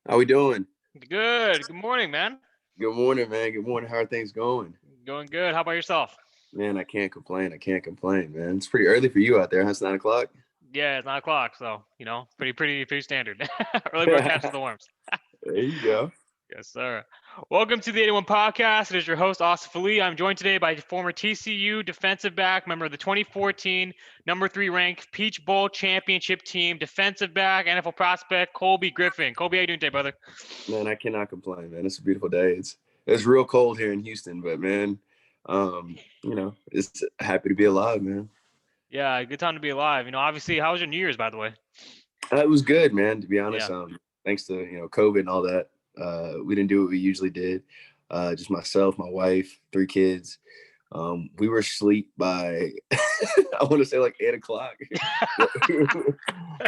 How we doing? Good. Good morning, man. Good morning, man. Good morning. How are things going? Going good. How about yourself? Man, I can't complain. I can't complain, man. It's pretty early for you out there, huh? It's 9 o'clock. Yeah, it's 9 o'clock, so pretty standard. Early bird catches There the worms. you go. Yes, sir. Welcome to the 81 Podcast. It is your host, Asif Ali. I'm joined today by former TCU defensive back, member of the 2014 number 3 ranked Peach Bowl championship team, defensive back, NFL prospect, Kolby Griffin. Colby, how you doing today, brother? Man, I cannot complain, man. It's a beautiful day. It's real cold here in Houston, but man, it's happy to be alive, man. Yeah, good time to be alive. Obviously, how was your New Year's, by the way? It was good, man, to be honest. Yeah. Thanks to, COVID and all that. We didn't do what we usually did. Just myself, my wife, 3 kids. We were asleep by I want to say like 8 o'clock.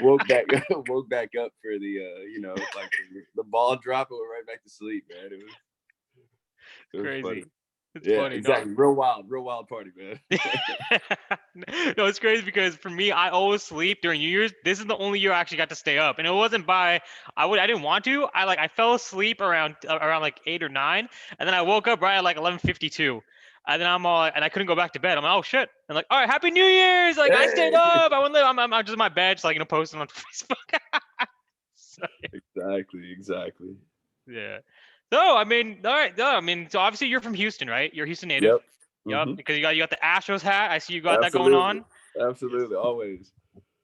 woke back woke back up for the like the ball drop and went right back to sleep, man. It was funny. Crazy. It's Yeah, funny. No. exactly. Real wild party, man. No, it's crazy because for me, I always sleep during New Year's. This is the only year I actually got to stay up, and it wasn't by I didn't want to. I fell asleep around like 8 or 9, and then I woke up right at like 11:52, and then and I couldn't go back to bed. I'm like, oh shit! I'm like, all right, Happy New Year's! Like I stayed Hey. up. I'm just in my bed, just like posting on Facebook. So, Exactly. yeah. So I mean, all right. No, I mean, so obviously you're from Houston, right? You're a Houston native. Yep. Yep. Hmm. Because you got the Astros hat. I see you got that going Absolutely. on. Yes. Absolutely. Always.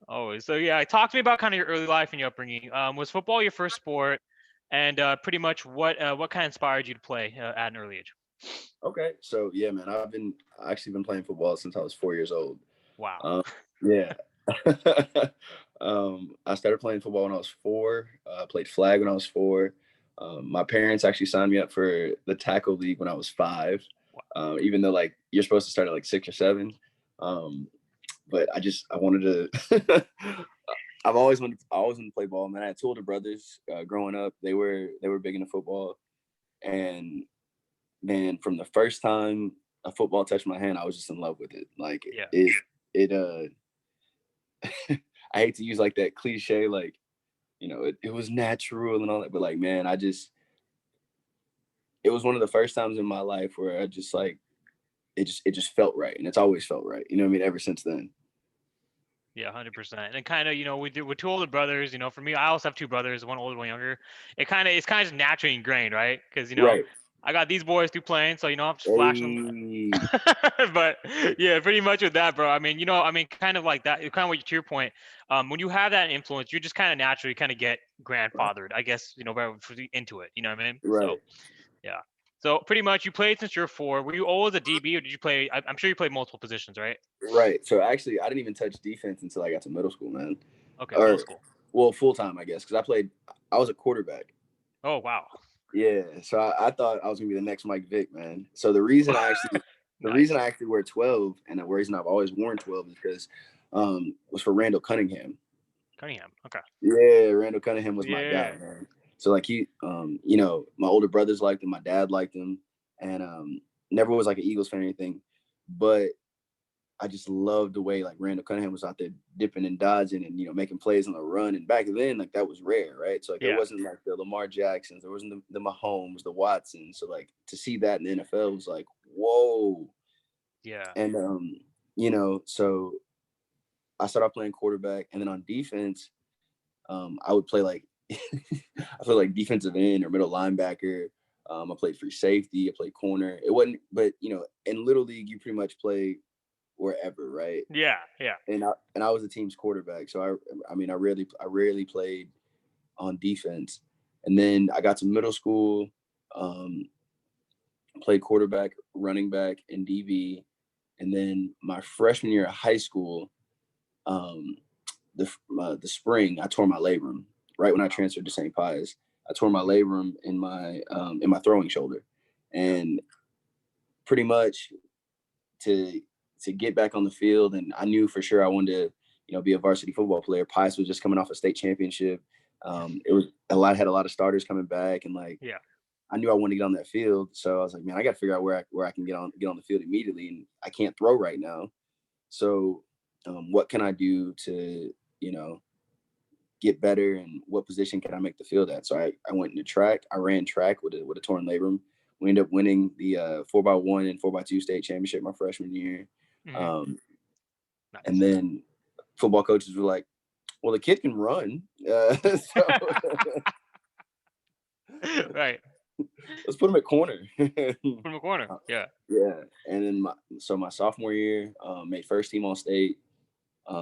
Always. So yeah, talk to me about kind of your early life and your upbringing. Was football your first sport, and pretty much what kind of inspired you to play at an early age? Okay. So yeah, man, I actually been playing football since I was 4 years old. Wow. Yeah. I started playing football when I was 4. Played flag when I was 4. My parents actually signed me up for the tackle league when I was 5. Even though like you're supposed to start at like 6 or 7. But I wanted to. I always wanted to play ball. Man, I had 2 older brothers growing up. They were big into football, and man, from the first time a football touched my hand, I was just in love with it. Like Yeah. it I hate to use like that cliche, like, it was natural and all that, but like, man, it was one of the first times in my life where I just like, it just felt right. And it's always felt right. You know what I mean? Ever since then. Yeah, 100%. And kind of, with 2 older brothers. For me, I also have 2 brothers, one older, one younger. It's kind of just naturally ingrained, right? Because Right. I got these boys through playing, so I'm just flashing. Hey, But yeah, pretty much with that, bro. I mean, kind of like that. Kind of what to your point. When you have that influence, you just kind of naturally kind of get grandfathered, I guess. Into it. You know what I mean? So right. yeah. So pretty much, you played since you're 4. Were you always a DB, or did you play? I'm sure you played multiple positions, right? Right. So actually, I didn't even touch defense until I got to middle school, man. Okay, middle Or, school. well, full time, I guess, because I was a quarterback. Oh wow. Yeah. So I thought I was gonna be the next Mike Vick, man. So the reason I actually wear 12, and the reason I've always worn 12 is because was for Randall Cunningham. Cunningham. Okay. Yeah, Randall Cunningham was my guy, Yeah. man. So like my older brothers liked him, my dad liked him, and never was like an Eagles fan or anything, but I just loved the way like Randall Cunningham was out there dipping and dodging and making plays on the run. And back then, like that was rare, right? So like there Yeah. wasn't like the Lamar Jacksons, there wasn't the Mahomes, the Watsons. So like to see that in the NFL was like whoa. Yeah. And so I started off playing quarterback, and then on defense, I would play like I played like defensive end or middle linebacker. I played free safety. I played corner. It wasn't, but in little league, you pretty much play wherever, right? Yeah. Yeah. And I was the team's quarterback, so I rarely played on defense. And then I got to middle school, um, played quarterback, running back, and DB. And then my freshman year of high school, um, the spring, I tore my labrum right when I transferred to St. Pius. I tore my labrum in my throwing shoulder, and pretty much to to get back on the field, and I knew for sure I wanted to be a varsity football player. Pius was just coming off a state championship. It was had a lot of starters coming back, and like Yeah. I knew I wanted to get on that field. So I was like, man, I got to figure out where I can get on the field immediately, and I can't throw right now. So what can I do to get better and what position can I make the field at. So I went into track. I ran track with a torn labrum. We ended up winning the 4x1 and 4x2 state championship my freshman year. Mm-hmm. And Nice. then football coaches were like, well, the kid can run. So Right. let's put him at corner. From the corner. Yeah. Yeah. And then my sophomore year, made first team all state.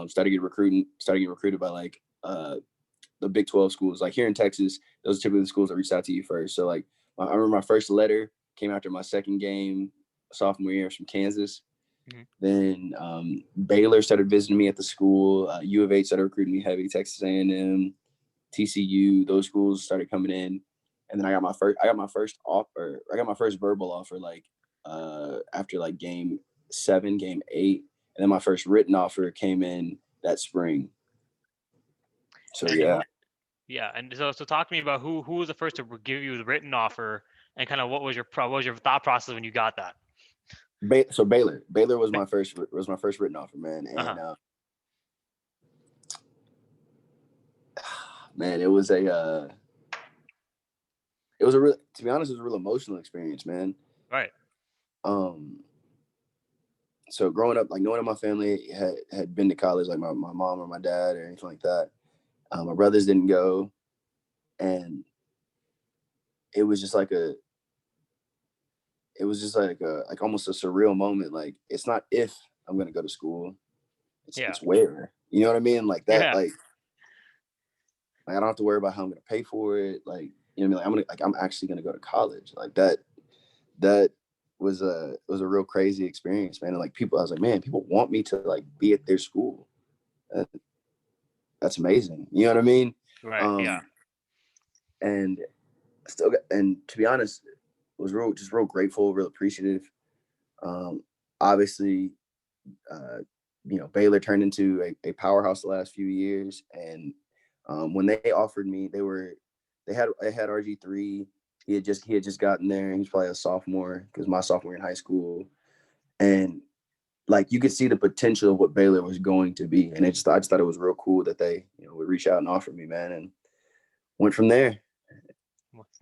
Started getting recruited by like the Big 12 schools. Like here in Texas, those are typically the schools that reached out to you first. So like I remember my first letter came after my second game sophomore year from Kansas. Mm-hmm. Then Baylor started visiting me at the school. U of H started recruiting me heavy. Texas A&M, TCU, those schools started coming in. And then I got my first offer. I got my first verbal offer like after like game 7, game 8, and then my first written offer came in that spring. So And yeah. Yeah, and so talk to me about who was the first to give you the written offer, and kind of what was your thought process when you got that? So Baylor was my first written offer, man, and man, it was a real, to be honest, it was a real emotional experience, man. Right. So growing up, like no one in my family had been to college, like my mom or my dad or anything like that. My brothers didn't go, and it was just like like almost a surreal moment. Like it's not if I'm gonna go to school, it's where. You know what I mean? Like that, Yeah. like I don't have to worry about how I'm gonna pay for it. Like you know what I mean? Like I'm actually gonna go to college. Like that was a real crazy experience, man. And like I was like, man, people want me to like be at their school. That's amazing. You know what I mean? Right. Yeah. And and to be honest, was real grateful, real appreciative. Obviously, Baylor turned into a powerhouse the last few years, and when they offered me, they had RG3. He had just gotten there. He was probably a sophomore because my sophomore year in high school, and like you could see the potential of what Baylor was going to be, and I just thought it was real cool that they would reach out and offer me, man, and went from there.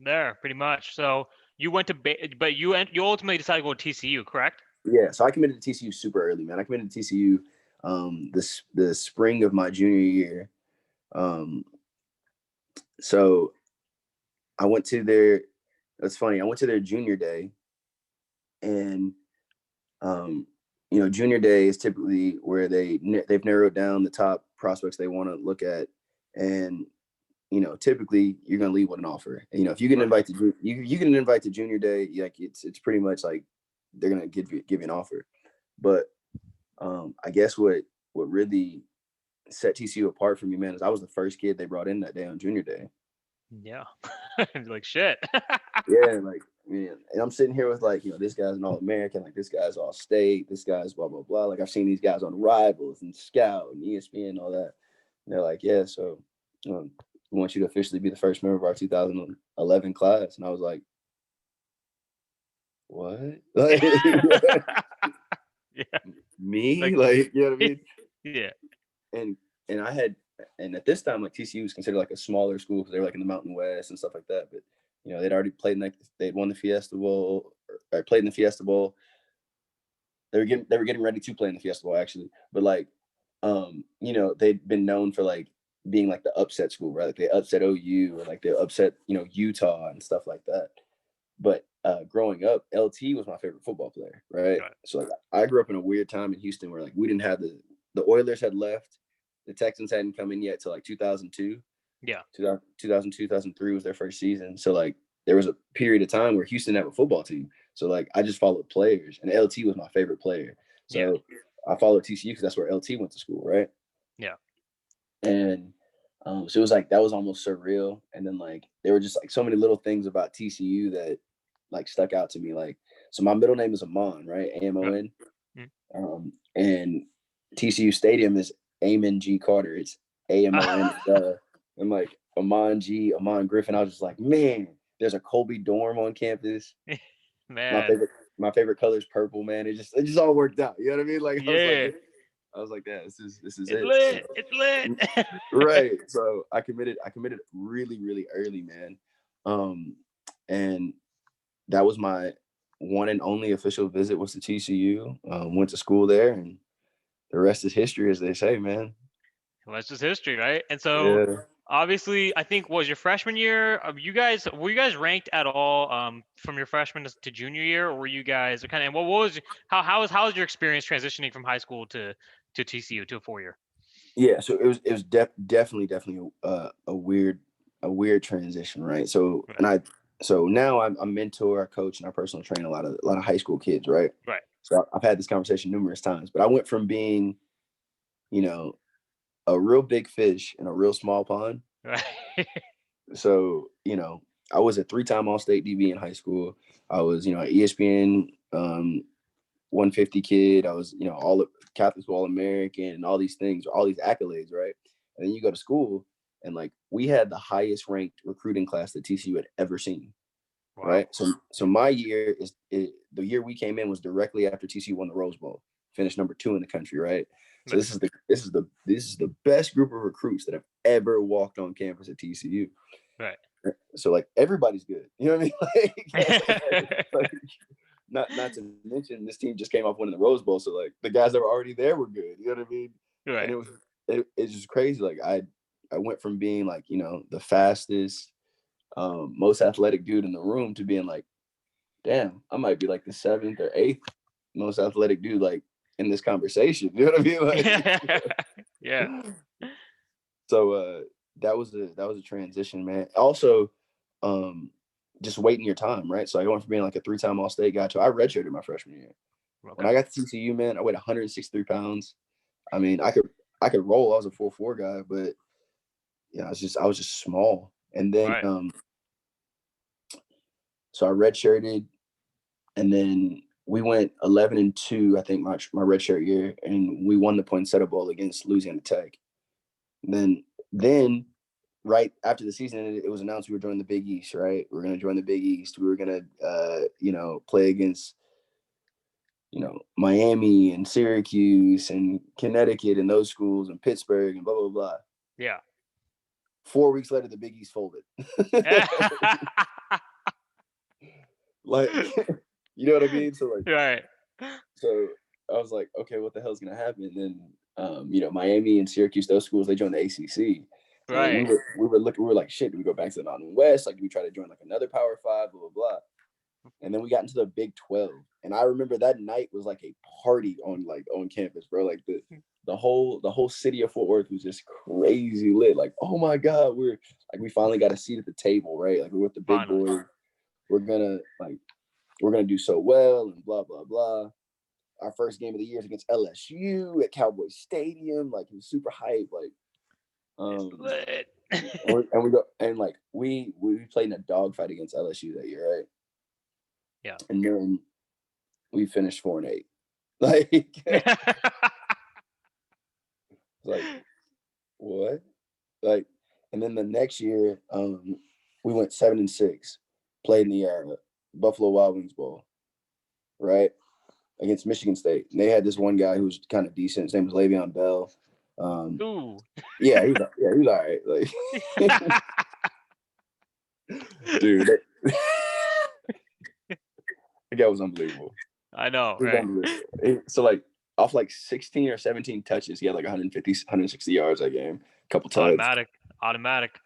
There, pretty much. So you went to but you ultimately decided to go to TCU, correct? Yeah, so I committed to TCU super early, man. I committed to TCU the spring of my junior year. So I went to their. That's funny. I went to their junior day, and junior day is typically where they've narrowed down the top prospects they want to look at, and typically you're gonna leave with an offer. And, if you get invite to you get an invite to junior day, like it's pretty much like they're gonna give you an offer. But I guess what really set TCU apart from me, man, is I was the first kid they brought in that day on junior day. Yeah. Like shit. Yeah, like man, and I'm sitting here with like, this guy's an All-American, like this guy's all state, this guy's blah blah blah. Like I've seen these guys on Rivals and Scout and ESPN and all that. And they're like, yeah, so we want you to officially be the first member of our 2011 class. And I was like, what? Like, Yeah. me? Like, you know what I mean? Yeah. And I had, and at this time, like TCU was considered like a smaller school because they were like in the Mountain West and stuff like that. But they'd already played they'd won the Fiesta Bowl, or played in the Fiesta Bowl. They were getting ready to play in the Fiesta Bowl actually, but like, they'd been known for like being like the upset school, right? Like they upset OU or like they upset Utah and stuff like that. But growing up, LT was my favorite football player, right? So like I grew up in a weird time in Houston where like we didn't have the Oilers had left, the Texans hadn't come in yet till like 2002. Yeah. 2002, 2003 was their first season. So like there was a period of time where Houston didn't have a football team. So like I just followed players, and LT was my favorite player. So I followed TCU because that's where LT went to school, right? Yeah. And so it was like that was almost surreal. And then like there were just like so many little things about TCU that like stuck out to me. Like, so my middle name is Amon, right? AMON. And TCU Stadium is Amon G. Carter. It's AMON. I'm like Amon Griffin. I was just like, man, there's a Colby dorm on campus. Man. My favorite color is purple, man. It just all worked out. You know what I mean? Like, I was like, I was like, yeah, this is It's it. So, lit. It's lit. right. So I committed really, really early, man. And that was my one and only official visit was to TCU. Went to school there, and the rest is history, as they say, man. Well, that's just history, right? And so Yeah. obviously, I think was your freshman year. You guys were you guys ranked at all from your freshman to junior year, or were you guys kind of? And what was how was your experience transitioning from high school to TCU to a 4 year? Yeah, so it was definitely a weird transition, right? So Right. and I so now I'm a mentor, I coach, and I personally train a lot of high school kids, right? Right. So I've had this conversation numerous times, but I went from being, you know, a real big fish in a real small pond. Right. So I was a three-time All-State DB in high school. I was an ESPN 150 kid. I was all Catholic All American and all these things, all these accolades, right? And then you go to school and like we had the highest ranked recruiting class that TCU had ever seen, Wow. right? So my year the year we came in was directly after TCU won the Rose Bowl, finished number 2 in the country, right? So Nice. this is the best group of recruits that have ever walked on campus at TCU. Right. So like everybody's good, you know what I mean? Like, not to mention this team just came off winning the Rose Bowl, so like the guys that were already there were good. You know what I mean? And Right. it's just crazy. Like I went from being like the fastest, most athletic dude in the room to being like, damn, I might be like the 7th or 8th most athletic dude like in this conversation. You know what I mean? Yeah. Like, so that was a transition, man. Also, um, just waiting your time, right? So I went from being like a 3-time All-State guy to I redshirted my freshman year. When Okay. I got to TCU, man, I weighed 163 pounds. I mean, I could roll. I was a 4'4" guy, but I was just small. And then Right. so I redshirted, and then we went 11-2. I think my redshirt year, and we won the Poinsettia Bowl against Louisiana Tech. And then right after the season ended, it was announced we were joining the Big East. Right, we were going to join the Big East. We were going to play against Miami and Syracuse and Connecticut and those schools and Pittsburgh and blah blah blah. Yeah. 4 weeks later, the Big East folded. Like, you know what I mean? So like, Right. so I was like, okay, what the hell's gonna happen? And then, Miami and Syracuse, those schools, they joined the ACC, and Right. we were like, shit, do we go back to the Mountain West? Like, do we try to join like another Power Five? Blah blah blah. And then we got into the Big 12, and I remember that night was like a party on campus, bro. Like the whole city of Fort Worth was just crazy lit. Like, oh my god, we finally got a seat at the table, right? Like, we're with the big Finally. boys. We're gonna do so well and blah blah blah. Our first game of the year is against LSU at Cowboy Stadium. Like, it was super hype. Like, It's um, lit. and we go and like we played in a dogfight against LSU that year, right? Yeah. And then we finished 4-8. Like, like what? Like, and then the next year, we went 7-6, played in the Buffalo Wild Wings Bowl, right, against Michigan State. And they had this one guy who was kind of decent. His name was Le'Veon Bell. Ooh. Yeah, he was all right. Like, dude, that guy was unbelievable. I know, He was right? unbelievable. So like off like 16 or 17 touches, he had like 150, 160 yards that game, a couple tugs. Automatic. Automatic.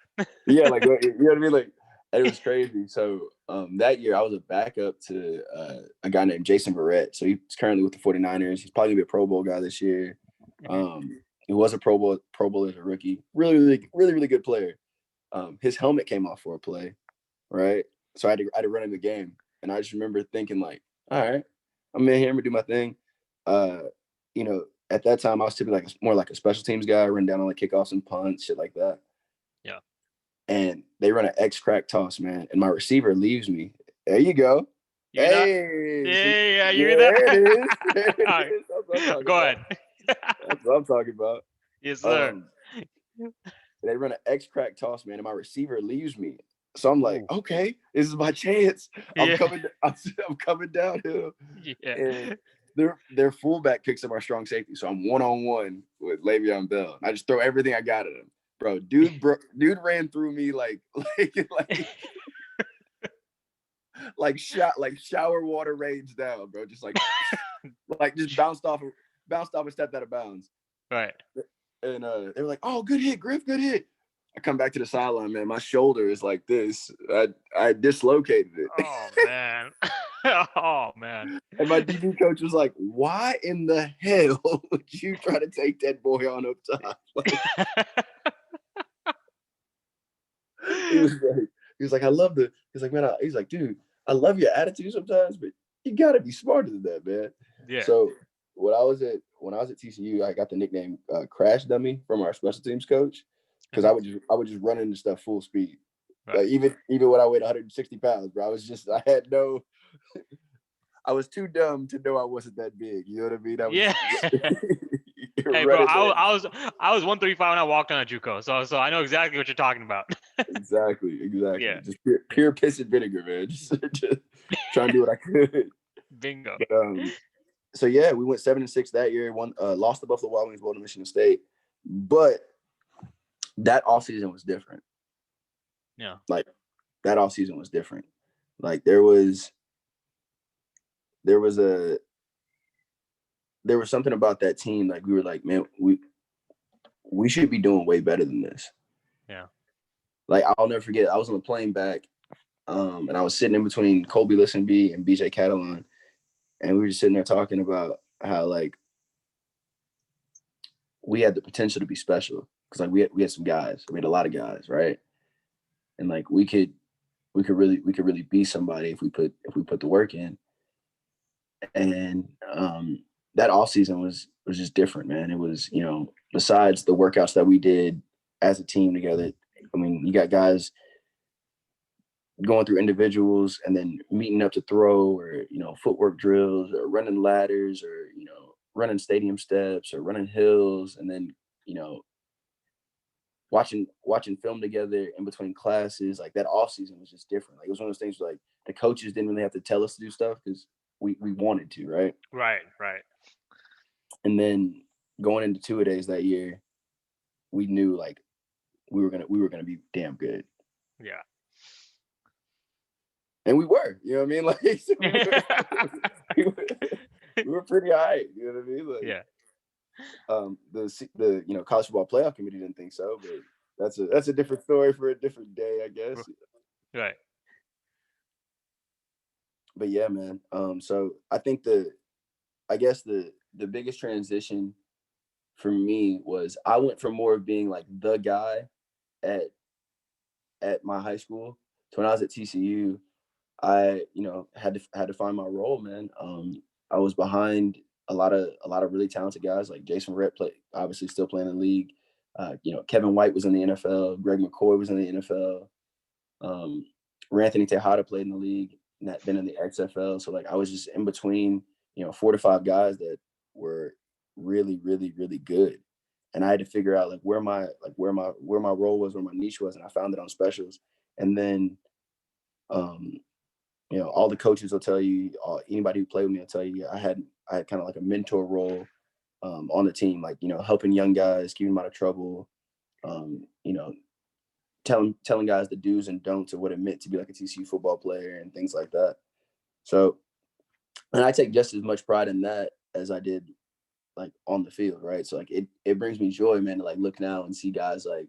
Yeah, like, you know what I mean? Like, it was crazy. So that year I was a backup to a guy named Jason Verrett. So he's currently with the 49ers. He's probably gonna be a Pro Bowl guy this year. He was a Pro Bowl as a rookie. Really, really, really, really good player. His helmet came off for a play, right? So I had to run in the game. And I just remember thinking like, all right, I'm in here, I'm gonna do my thing. Uh, at that time I was typically more like a special teams guy, run down on like kickoffs and punts, shit like that. Yeah. And they run an X crack toss, man. And my receiver leaves me. There you go. You're not. Hey, Yeah, yeah, you're there it that. is. There it All right. is. That's what I'm talking Go about. ahead. That's what I'm talking about. Yes, sir. They run an X crack toss, man, and my receiver leaves me. So I'm like, Ooh. okay, this is my chance. I'm Yeah. coming. I'm coming downhill. Yeah. And their fullback picks up our strong safety. So I'm 1-on-1 with Le'Veon Bell. I just throw everything I got at him. Bro, dude ran through me like shower water rains down, bro. Just just bounced off and stepped out of bounds. Right. And they were like, "Oh, good hit, Griff, good hit." I come back to the sideline, man. My shoulder is like this. I dislocated it. Oh man. Oh man. And my DB coach was like, "Why in the hell would you try to take that boy on up top?" He was like, "I love the." He's like, "Man," he's like, "Dude, I love your attitude sometimes, but you gotta be smarter than that, man." Yeah. So when I was at TCU, I got the nickname Crash Dummy from our special teams coach because I would just run into stuff full speed. Right. Like even when I weighed 160 pounds, bro, I was too dumb to know I wasn't that big. You know what I mean? Yeah. Hey, bro, I was 135 when I walked on a JUCO, so I know exactly what you're talking about. Exactly. Yeah. Just pure piss and vinegar, man. Just trying to do what I could. Bingo. But, so yeah, we went 7-6 that year. Lost the Buffalo Wild Wings Bowl to Michigan State, but that offseason was different. Yeah. Like that offseason was different. Like there was something about that team. Like we were like, man, we should be doing way better than this. Yeah. Like I'll never forget. I was on the plane back, and I was sitting in between Colby Griffin and BJ Catalan, and we were just sitting there talking about how like we had the potential to be special because like we had some guys. We had a lot of guys, right? And like we could really be somebody if we put the work in. And that off season was just different, man. It was, besides the workouts that we did as a team together, I mean, you got guys going through individuals and then meeting up to throw or, footwork drills or running ladders or, running stadium steps or running hills. And then, watching film together in between classes. Like that off season was just different. Like it was one of those things where, like the coaches didn't really have to tell us to do stuff because we wanted to, right? Right. And then going into two-a-days that year, we knew like we were gonna be damn good. Yeah. And we were, you know what I mean? Like we were pretty high, you know what I mean? Like, yeah. The college football playoff committee didn't think so, but that's a different story for a different day, I guess. Right. But yeah, man. So I think the biggest transition for me was I went from more of being like the guy at my high school to when I was at TCU, I had to find my role, man. I was behind a lot of really talented guys like Jason Rett, obviously still playing in the league. Kevin White was in the NFL. Greg McCoy was in the NFL. Ranthony Tejada played in the league and that been in the XFL. So like I was just in between, 4 to 5 guys that were really, really, really good. And I had to figure out like where my role was, where my niche was, and I found it on specials. And then, all the coaches will tell you, anybody who played with me will tell you, I had kind of like a mentor role on the team, like helping young guys, keeping them out of trouble, telling guys the do's and don'ts of what it meant to be like a TCU football player and things like that. So, and I take just as much pride in that as I did like on the field, right? So like it brings me joy, man, to like look now and see guys like,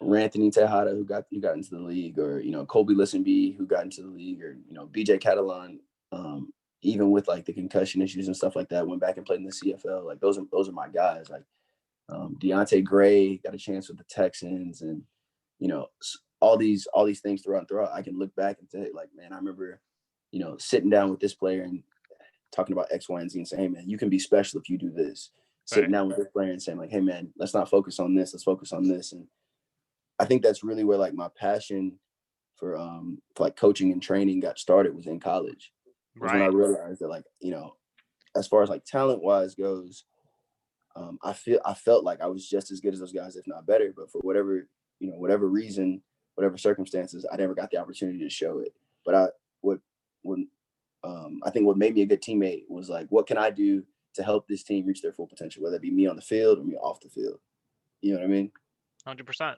Ranthony Tejada who got into the league, or Colby Griffin who got into the league, or BJ Catalan, even with like the concussion issues and stuff like that, went back and played in the CFL. Like those are my guys. Like Deontay Gray got a chance with the Texans, and all these things throughout. I can look back and say like, man, I remember sitting down with this player and talking about X, Y, and Z and saying, hey man, you can be special if you do this. Sitting down with this player and saying like, hey man, let's not focus on this, let's focus on this. And I think that's really where like my passion for like coaching and training got started, was in college. Was when I realized that like, as far as like talent wise goes, I felt like I was just as good as those guys, if not better. But for whatever reason, whatever circumstances, I never got the opportunity to show it. But what I think what made me a good teammate was like, what can I do to help this team reach their full potential, whether it be me on the field or me off the field. You know what I mean? 100%.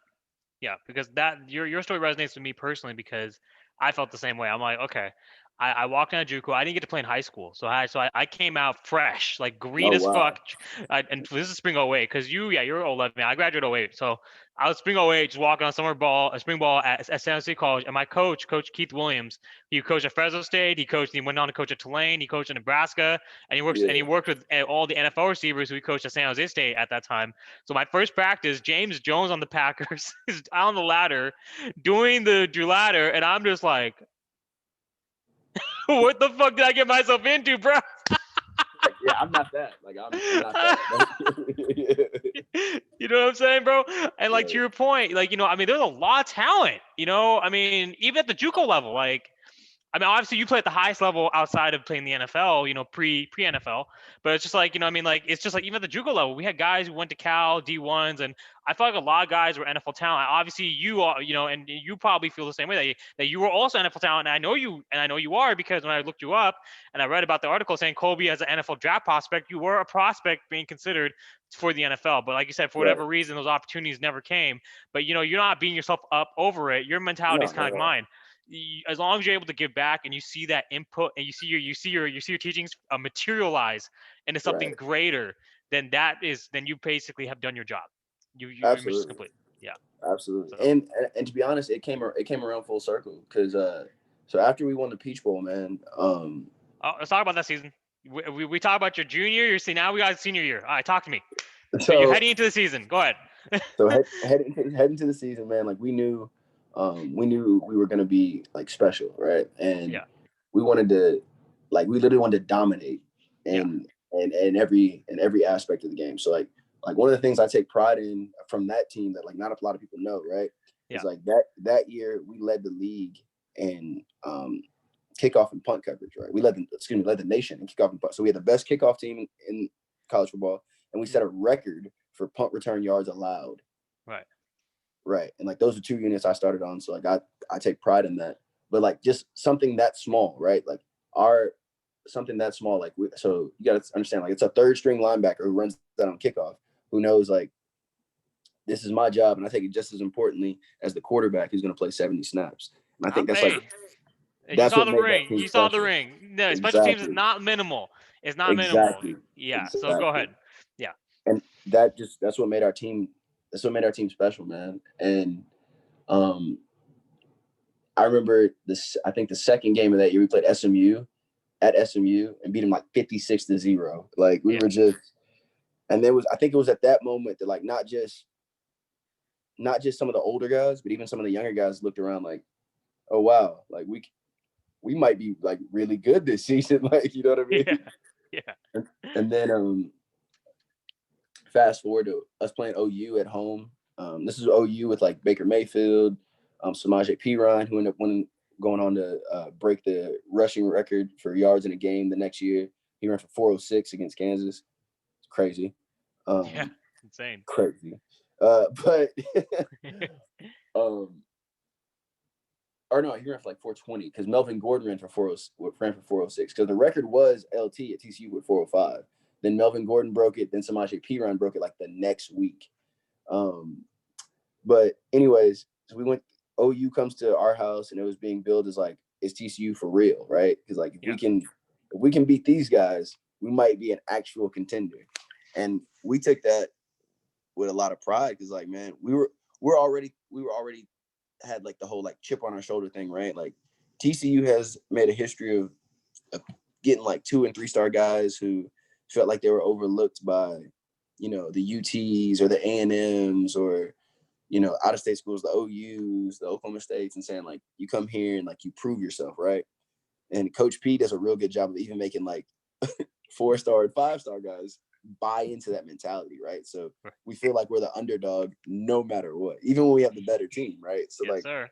Yeah, because that your story resonates with me personally because I felt the same way. I'm like, okay, I walked into JUCO. I didn't get to play in high school, so I came out fresh, like green Oh as wow. fuck. And this is spring '08 because you're 11. I graduated '08, so I was spring '08, just walking on a spring ball at San Jose College, and my coach, Coach Keith Williams, he coached at Fresno State. He went on to coach at Tulane. He coached in Nebraska, and he Yeah. worked with all the NFL receivers who he coached at San Jose State at that time. So my first practice, James Jones on the Packers is on the ladder, doing the Drew ladder, and I'm just like, what the fuck did I get myself into, bro? Like, yeah, I'm not that. Like I'm not that. You know what I'm saying, bro? And like to Yeah. your point, like, I mean, there's a lot of talent, I mean, even at the JUCO level, like, I mean, obviously you play at the highest level outside of playing the NFL, pre NFL, but it's just like, I mean, like, it's just like even at the JUCO level, we had guys who went to Cal D1s, and I feel like a lot of guys were NFL talent. Obviously, you are, and you probably feel the same way that you were also NFL talent, and I know you are because when I looked you up and I read about the article saying Colby as an NFL draft prospect, you were a prospect being considered for the NFL, but like you said, for Right. whatever reason, those opportunities never came. But you're not beating yourself up over it. Your mentality No, is kind of like mine. As long as you're able to give back and you see that input and you see your teachings materialize into something right. greater, then you basically have done your job. Your mission is Absolutely. complete. Yeah. Absolutely. So And to be honest, it came around full circle because so after we won the Peach Bowl, man, let's talk about that season. We talk about your junior. You see, now we got senior year. All right, talk to me. So you're so heading into the season. Go ahead. so heading to the season, man, like we knew we were gonna be like special, right? And Yeah. we wanted to we literally wanted to dominate Yeah. in every aspect of the game. So like one of the things I take pride in from that team that like not a lot of people know, right? Yeah. Is like that year we led the league in kickoff and punt coverage, right? We led the nation in kickoff and punt. So we had the best kickoff team in college football, and we set a record for punt return yards allowed. Right. Right. And like those are two units I started on. So like I take pride in that. But like just something that small, right? Like something that small, like so you gotta understand, like it's a third string linebacker who runs that on kickoff, who knows like this is my job, and I take it just as importantly as the quarterback who's gonna play 70 snaps. And I think that's like Hey, you that's saw what the made that ring. team You saw the special. ring. No, special teams is Exactly. not minimal. It's not minimal. Exactly. Yeah. So go Exactly. ahead. Yeah. And that's what made our team special, man. And um I remember this. I think the second game of that year we played SMU at SMU and beat them like 56-0. Like we Yeah. were just, and there was, I think it was at that moment that like not just some of the older guys, but even some of the younger guys looked around like, oh wow, like we might be like really good this season. Like, you know what I mean? Yeah. Yeah. And then fast forward to us playing OU at home. This is OU with like Baker Mayfield, Samaje Perine, who ended up going on to break the rushing record for yards in a game the next year. He ran for 406 against Kansas. It's crazy. Yeah. Insane. Crazy. But or no, he ran for like 420 because Melvin Gordon ran for 406 because the record was LT at TCU with 405. Then Melvin Gordon broke it. Then Samaje Perine broke it like the next week. But anyways, so we went. OU comes to our house and it was being billed as like, is TCU for real, right? Because like if we can beat these guys, we might be an actual contender. And we took that with a lot of pride because like, man, we were already had like the whole like chip on our shoulder thing, right? Like TCU has made a history of getting like 2 and 3 star guys who felt like they were overlooked by, the UTs or the A&Ms or out of state schools, the OUs, the Oklahoma States, and saying like, you come here and like you prove yourself, right? And Coach P does a real good job of even making like 4-star and 5-star guys buy into that mentality, right? So we feel like we're the underdog no matter what, even when we have the better team, right? So Yes, sir.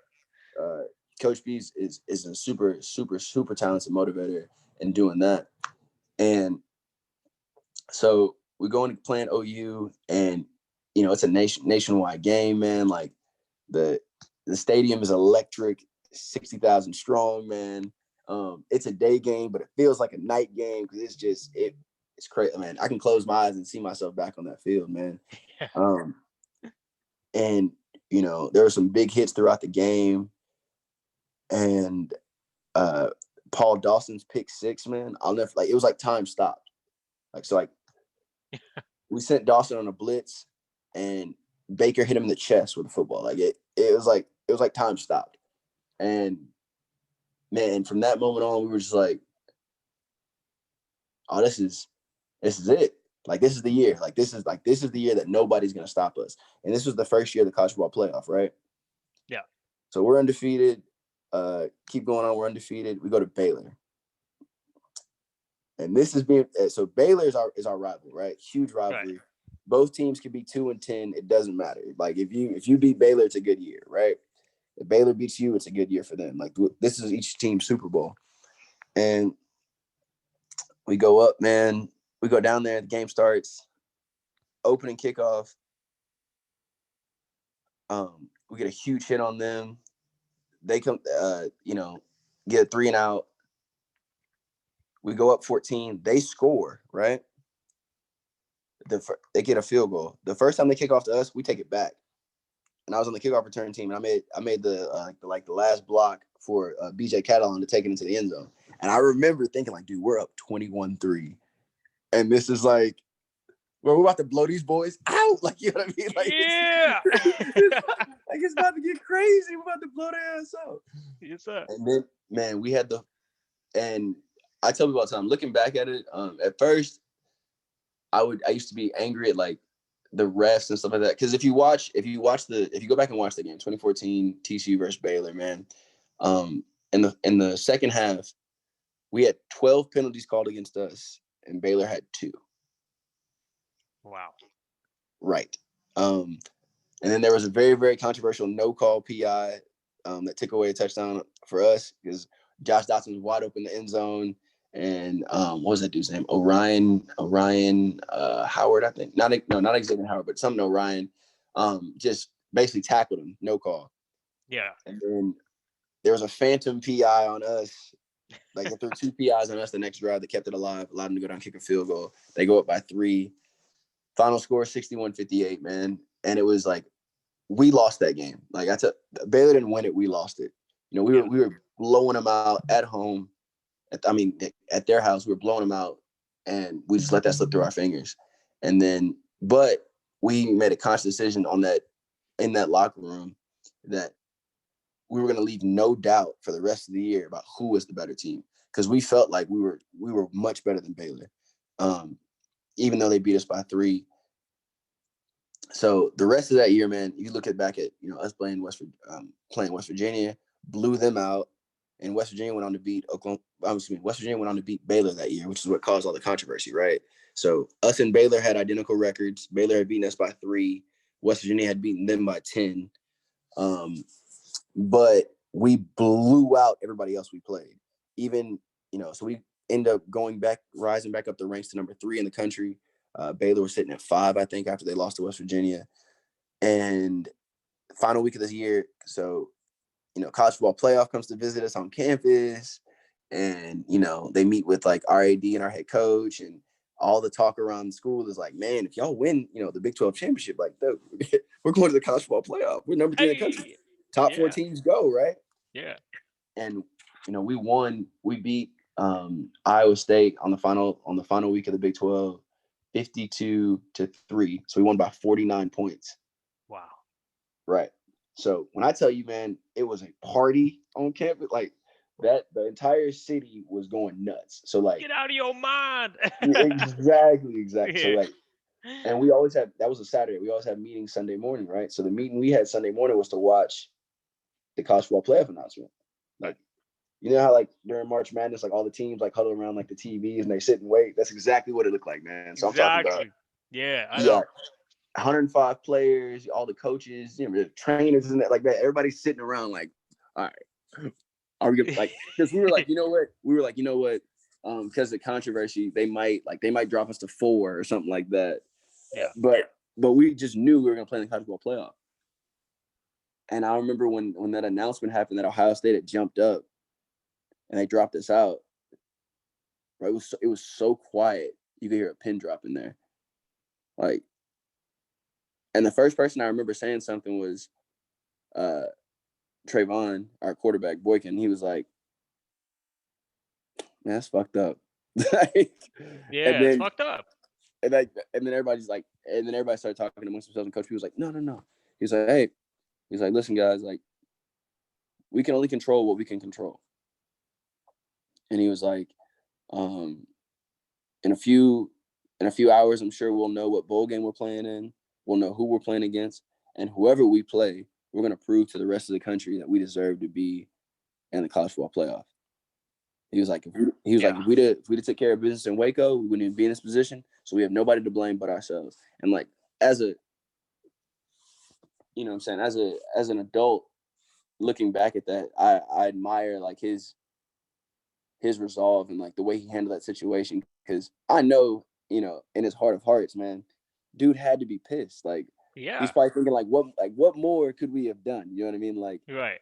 Coach P is a super, super, super talented motivator in doing that. And so we go into playing OU and it's a nationwide game, man. Like the stadium is electric, 60,000 strong, man. It's a day game, but it feels like a night game because it's crazy, man. I can close my eyes and see myself back on that field, man. Yeah. And there were some big hits throughout the game, and Paul Dawson's pick six, man. I'll never it was like time stopped. We sent Dawson on a blitz, and Baker hit him in the chest with a football. It was like time stopped, and man, from that moment on, we were just like, oh, this is it. This is the year. This is the year that nobody's gonna stop us. And this was the first year of the college football playoff, right? Yeah. So we're undefeated. Keep going on. We're undefeated. We go to Baylor, and this is so Baylor is our rival, right? Huge rivalry. Right. Both teams can be 2-10. It doesn't matter. If you beat Baylor, it's a good year, right? If Baylor beats you, it's a good year for them. This is each team's Super Bowl, and we go up, man. We go down there. The game starts. Opening kickoff. We get a huge hit on them. They come, get a 3 and out. We go up 14. They score, right? They get a field goal. The first time they kick off to us, we take it back. And I was on the kickoff return team, and I made the last block for BJ Catalon to take it into the end zone. And I remember thinking, dude, we're up 21-3, and this is we're about to blow these boys out. You know what I mean? Yeah. It's about to get crazy. We're about to blow their ass out. Yes, sir. And then, man, and I tell people all the time, looking back at it, at first, I used to be angry at the refs and stuff like that. Because if you go back and watch the game, 2014 TCU versus Baylor, man, in the second half, we had 12 penalties called against us, and Baylor had 2. Wow. Right. And then there was a very, very controversial no-call PI that took away a touchdown for us because Josh Dotson was wide open in the end zone. And what was that dude's name? Orion Howard, I think. Not Xavier Howard, but something Orion. Just basically tackled him, no call. Yeah. And then there was a phantom PI on us. They threw 2 PIs on us the next drive that kept it alive, allowed them to go down and kick a field goal. They go up by 3. Final score 61-58, man. And it was we lost that game. Baylor didn't win it, we lost it. We were blowing them out at home. At their house, we were blowing them out, and we just let that slip through our fingers. And then, but we made a conscious decision in that locker room that we were going to leave no doubt for the rest of the year about who was the better team, because we felt like we were much better than Baylor, even though they beat us by 3. So the rest of that year, man, you look back at us playing West Virginia, blew them out, and West Virginia went on to beat West Virginia went on to beat Baylor that year, which is what caused all the controversy, right? So us and Baylor had identical records. Baylor had beaten us by 3. West Virginia had beaten them by 10. But we blew out everybody else we played. Even, so we end up rising back up the ranks to number 3 in the country. Baylor was sitting at 5, I think, after they lost to West Virginia. And final week of this year, so, college football playoff comes to visit us on campus, and, they meet with our AD and our head coach, and all the talk around the school is man, if y'all win, the Big 12 championship, we're going to the college football playoff. We're number 3 in the country. Top 4 teams go, right? Yeah. And, we won. We beat Iowa State on the final week of the Big 12, 52-3. So we won by 49 points. Wow. Right. So when I tell you, man, it was a party on campus, that the entire city was going nuts. So get out of your mind. Exactly. Yeah. So and we always had, that was a Saturday. We always had meetings Sunday morning, right? So the meeting we had Sunday morning was to watch the college football playoff announcement. How during March Madness, all the teams huddle around the TVs and they sit and wait. That's exactly what it looked like, man. So exactly. I'm talking about, yeah, I know. 105 players, all the coaches, the trainers and that, everybody's sitting around all right, are we gonna because we were you know what, because of the controversy, they might drop us to 4 or something like that. Yeah. But we just knew we were gonna play in the college football playoff. And I remember when that announcement happened that Ohio State had jumped up, and they dropped us out. Right, it was so quiet. You could hear a pin drop in there, like. And the first person I remember saying something was Trayvon, our quarterback, Boykin. He was like, "Man, that's fucked up." Like, and Yeah, it's then fucked up. and then everybody started talking amongst themselves, and Coach P was like, "No, no, no." He's like, "Hey," he's like, "Listen, guys, like, we can only control what we can control." And he was like, um, "In a few hours, I'm sure we'll know what bowl game we're playing in. We'll know who we're playing against, and whoever we play, we're gonna prove to the rest of the country that we deserve to be in the college football playoff." He was like, Yeah. if we'd took care of business in Waco, we wouldn't even be in this position. So we have nobody to blame but ourselves. And like, as a, you know what I'm saying, as an adult looking back at that, I admire like his resolve and like the way he handled that situation. Because I know, in his heart of hearts, man, dude had to be pissed. Like, he's Yeah. probably thinking what more could we have done? You know what I mean? Right.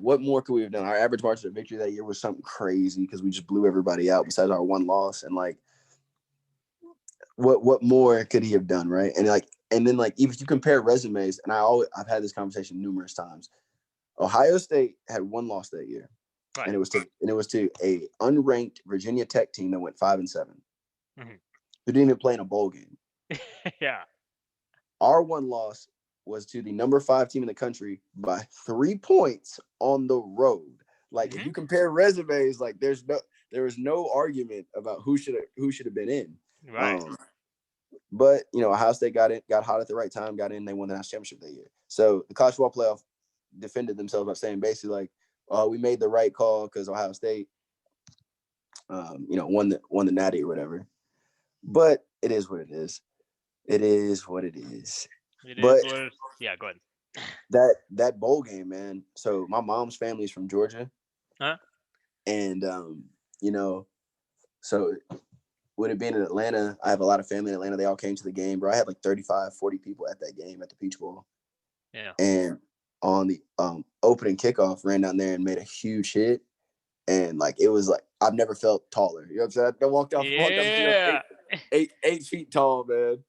What more could we have done? Our average margin of victory that year was something crazy because we just blew everybody out besides our one loss. And like, what more could he have done, right? And then like, even if you compare resumes, and I've had this conversation numerous times. Ohio State had one loss that year, Right. and it was to a unranked Virginia Tech team that went 5-7, Mm-hmm. who didn't even play in a bowl game. Yeah. Our one loss was to the number 5 team in the country by 3 points on the road. Like, if Mm-hmm. you compare resumes, like there was no argument about who should have been in. Right. But Ohio State got hot at the right time, got in, they won the national championship that year. So the college football playoff defended themselves by saying basically like, we made the right call because Ohio State, won the natty or whatever. But it is what it is. It is what it is. It is But what it, yeah, go ahead. that bowl game, man. So my mom's family is from Georgia, Huh? and you know, so with it being in Atlanta, I have a lot of family in Atlanta. They all came to the game, bro. I had like 35, 40 people at that game at the Peach Bowl. Yeah. And on the opening kickoff, ran down there and made a huge hit. And like, it was like, I've never felt taller. You know what I'm saying? I walked off the field Yeah. 8 feet tall, man.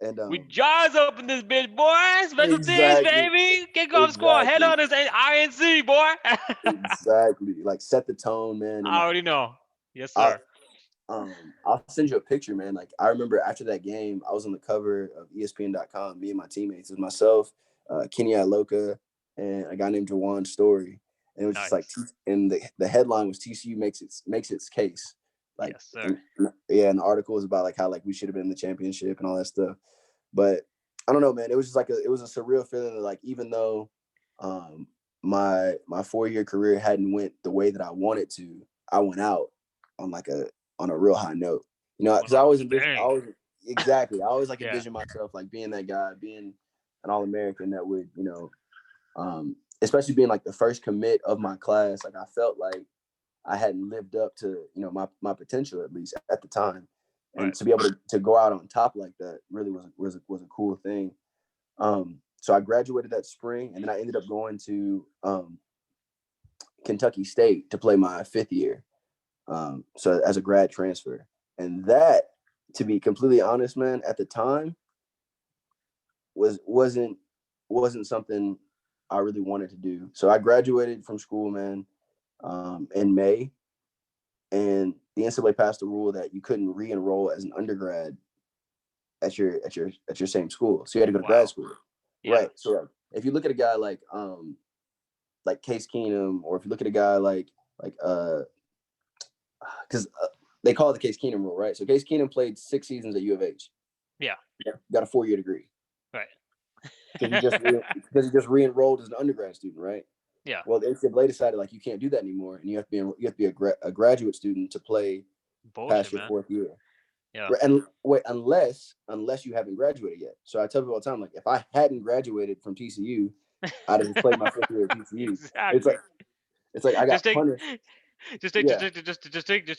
And We jaws up in this bitch, boy. Special teams, exactly, baby. Kickoff squad. Head exactly, on this INC, boy. exactly. Like, set the tone, man. And I already know. Yes, I, sir. I'll send you a picture, man. Like, I remember after that game, I was on the cover of ESPN.com, me and my teammates. It was myself, Kenny Aloka, and a guy named Jawan Story. And it was just like, Nice. and the headline was TCU makes its case. Like, Yes, sir. and the article was about like how like we should have been in the championship and all that stuff. But I don't know, man. It was just like it was a surreal feeling that like, even though my 4-year career hadn't went the way that I wanted to, I went out on like on a real high note. Went Because I on a always bang. exactly. I always like Yeah. envision myself like being that guy, being an All-American that would, especially being like the first commit of my class. Like, I felt like I hadn't lived up to, my potential, at least at the time. And Right. to be able to go out on top like that really was a cool thing. So I graduated that spring, and then I ended up going to Kentucky State to play my 5th year. So as a grad transfer. And that, to be completely honest, man, at the time wasn't something I really wanted to do. So I graduated from school, man, in May, and the NCAA passed a rule that you couldn't re-enroll as an undergrad at your same school. So you had to go to grad Wow. school. Yeah. Right. So if you look at a guy like Case Keenum, or if you look at a guy like because they call it the Case Keenum rule, right? So Case Keenum played 6 seasons at U of H. Yeah. Got a 4-year degree. Right. Because he just re-enrolled as an undergrad student, right? Yeah. Well, the NCAA decided like you can't do that anymore, and you have to be a graduate student to play Bullshit, past your man. 4th year. Yeah. And wait, unless you haven't graduated yet. So I tell people all the time, like, if I hadn't graduated from TCU, I'd have just played my 5th year at TCU. Exactly. It's like I Just got take, punished. just take, Yeah, just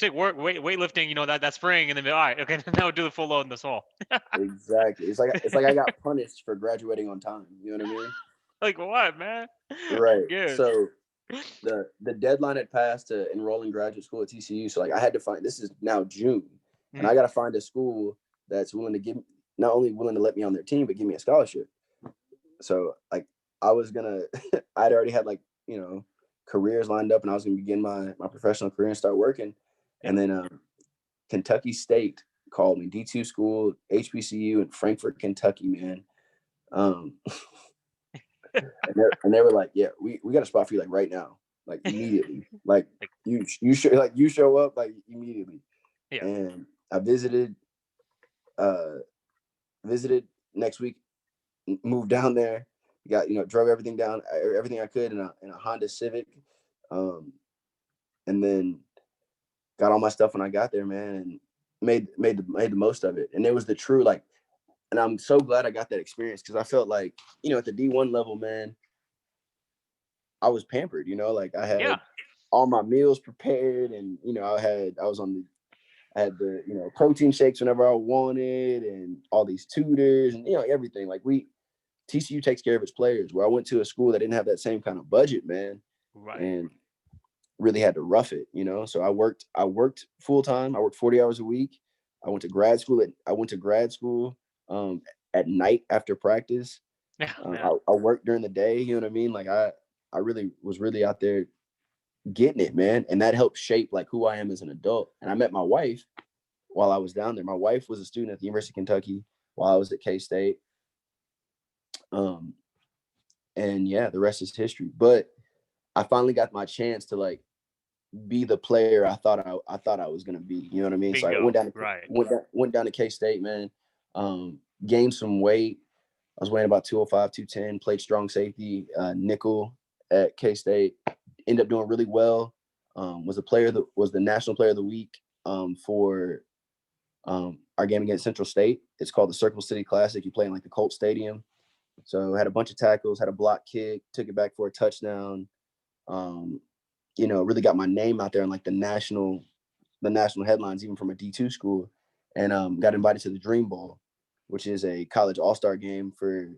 take weightlifting. That spring, and then be all right. Okay, now do the full load in this fall. exactly. It's like I got punished for graduating on time. You know what I mean? Like what, man? Right. Who cares? So the deadline had passed to enroll in graduate school at TCU. So like I had to find, this is now June, and I got to find a school that's willing to give, not only willing to let me on their team, but give me a scholarship. So like I was gonna, I'd already had like, careers lined up, and I was gonna begin my professional career and start working. Yeah. And then Kentucky State called me, D2 school, HBCU in Frankfort, Kentucky, man. Um, and they were like, yeah, we got a spot for you like right now, like immediately, like you show up like immediately. Yeah. And I visited next week, moved down there, got drove everything down, everything I could in a Honda Civic, and then got all my stuff when I got there, man, and made the most of it. And it was the true like, and I'm so glad I got that experience, because I felt like at the D1 level, man, I was pampered, like I Yeah. had all my meals prepared, and I had the protein shakes whenever I wanted, and all these tutors, and everything. Like TCU takes care of its players. Where I went to a school that didn't have that same kind of budget, man, Right. and really had to rough it, So I worked full time. I worked 40 hours a week. I went to grad school at night after practice. Yeah. I worked during the day. You know what I mean? Like I really was out there getting it, man, and that helped shape like who I am as an adult. And I met my wife while I was down there. My wife was a student at the University of Kentucky while I was at K-State. And yeah, the rest is history. But I finally got my chance to like be the player I thought I was gonna be. You know what I mean? Bingo. So I went down to K-State, man. Gained some weight. I was weighing about 205, 210. Played strong safety, nickel at K-State. Ended up doing really well. Was the national player of the week for our game against Central State. It's called the Circle City Classic. You play in like the Colt Stadium. So had a bunch of tackles, had a block kick, took it back for a touchdown. Really got my name out there in like the national headlines, even from a D2 school, and got invited to the Dream Bowl, which is a college all-star game for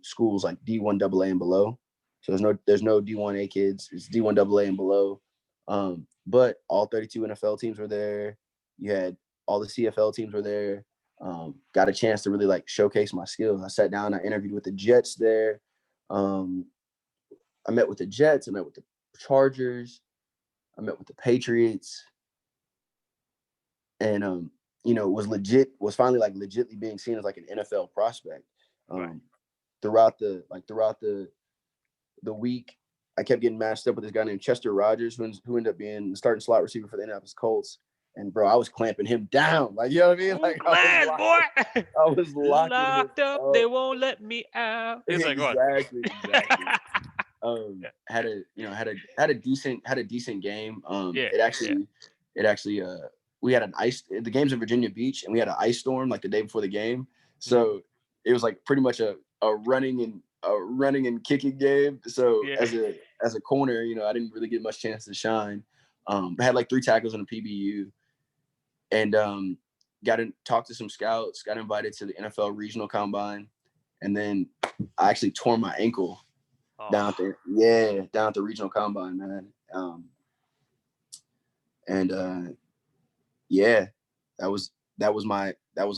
schools like D1 AA and below. So there's no D1A kids. It's D1 AA and below. But all 32 NFL teams were there. You had all the CFL teams were there. Got a chance to really like showcase my skills. I sat down, I interviewed with the Jets there. I met with the Jets, I met with the Chargers, I met with the Patriots, and was finally like legitimately being seen as like an NFL prospect. Right. Throughout the week, I kept getting matched up with this guy named Chester Rogers, who ended up being the starting slot receiver for the Indianapolis Colts. And bro, I was clamping him down. Like, you know what I mean? Like, boy. I was locked up. They won't let me out. It's exactly. Had a decent game. It actually we had the game's in Virginia Beach, and we had an ice storm like the day before the game. So it was like pretty much a running and kicking game. So as a corner, I didn't really get much chance to shine. I had like 3 tackles on a PBU, and got to talk to some scouts, got invited to the NFL regional combine, and then I actually tore my ankle down at the regional combine, man. That was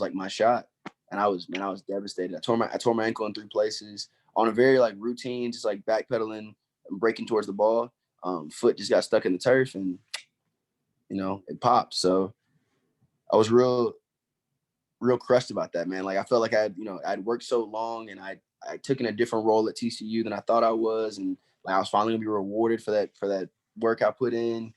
like my shot, and I was devastated. I tore my ankle in 3 places on a very like routine, just like backpedaling and breaking towards the ball. Foot just got stuck in the turf, and it popped. So I was real crushed about that, man. Like I felt like I'd worked so long, and I took in a different role at TCU than I thought I was, and like I was finally gonna be rewarded for that work I put in.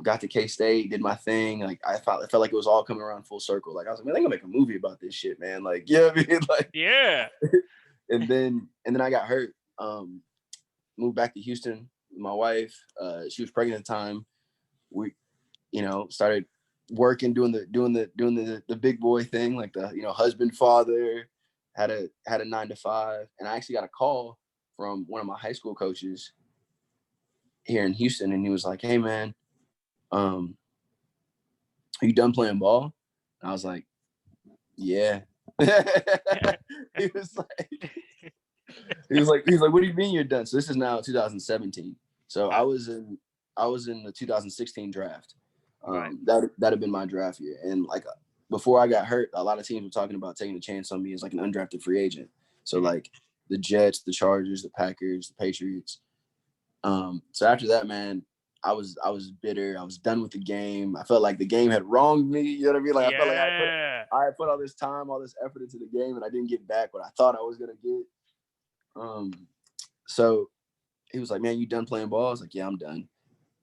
Got to K-State, did my thing. Like I felt like it was all coming around full circle. Like I was like, man, they're gonna make a movie about this shit, man. Like, you know what I mean? Like, yeah. and then I got hurt. Moved back to Houston with my wife. She was pregnant at the time. We, started working, doing the big boy thing, like the husband, father. Had a 9 to 5, and I actually got a call from one of my high school coaches here in Houston, and he was like, "Hey, man, are you done playing ball?" And I was like, "Yeah." He was like, "What do you mean you're done?" So this is now 2017. So Okay. I was in the 2016 draft. Right. That'd have been my draft year. And like before I got hurt, a lot of teams were talking about taking a chance on me as like an undrafted free agent. So like the Jets, the Chargers, the Packers, the Patriots. So after that, man, I was bitter. I was done with the game. I felt like the game had wronged me. You know what I mean? Like I felt like Yeah. I had put all this time, all this effort into the game, and I didn't get back what I thought I was gonna get. So he was like, "Man, you done playing ball?" I was like, "Yeah, I'm done."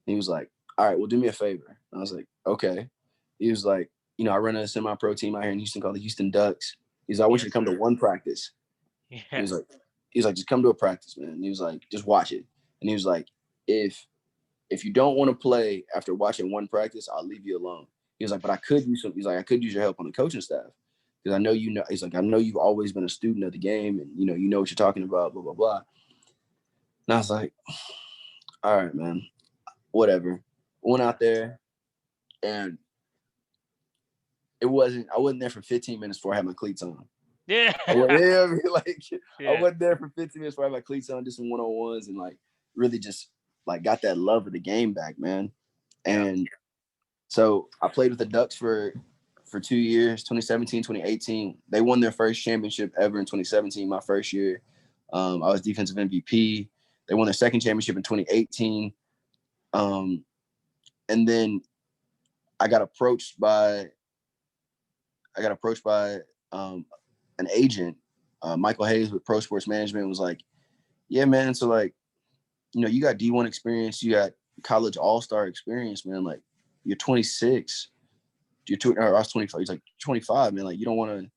He was like, "All right, well, do me a favor." And I was like, "Okay." He was like, "You know, I run a semi-pro team out here in Houston called the Houston Ducks." He's like, "I want you to come to one practice." Yeah. He was like, "Just come to a practice, man." And he was like, "Just watch it." And he was like, if you don't want to play after watching one practice, I'll leave you alone." He was like, "But I could use some." He's like, "I could use your help on the coaching staff because I know you know." He's like, "I know you've always been a student of the game, and you know what you're talking about." Blah blah blah. And I was like, "All right, man, whatever." Went out there, and I wasn't there for 15 minutes before I had my cleats on. Yeah. I wasn't there for 15 minutes before I had my cleats on, just some one-on-ones, and like really just like got that love of the game back, man. And so I played with the Ducks for 2 years, 2017, 2018. They won their first championship ever in 2017, my first year. I was defensive MVP. They won their second championship in 2018. And then I got approached by an agent, Michael Hayes with Pro Sports Management, was like, "Yeah, man, so like, you know, you got D1 experience, you got college all-star experience, man. Like, you're 26. Or I was 25. He's like, 25, man. Like, you don't want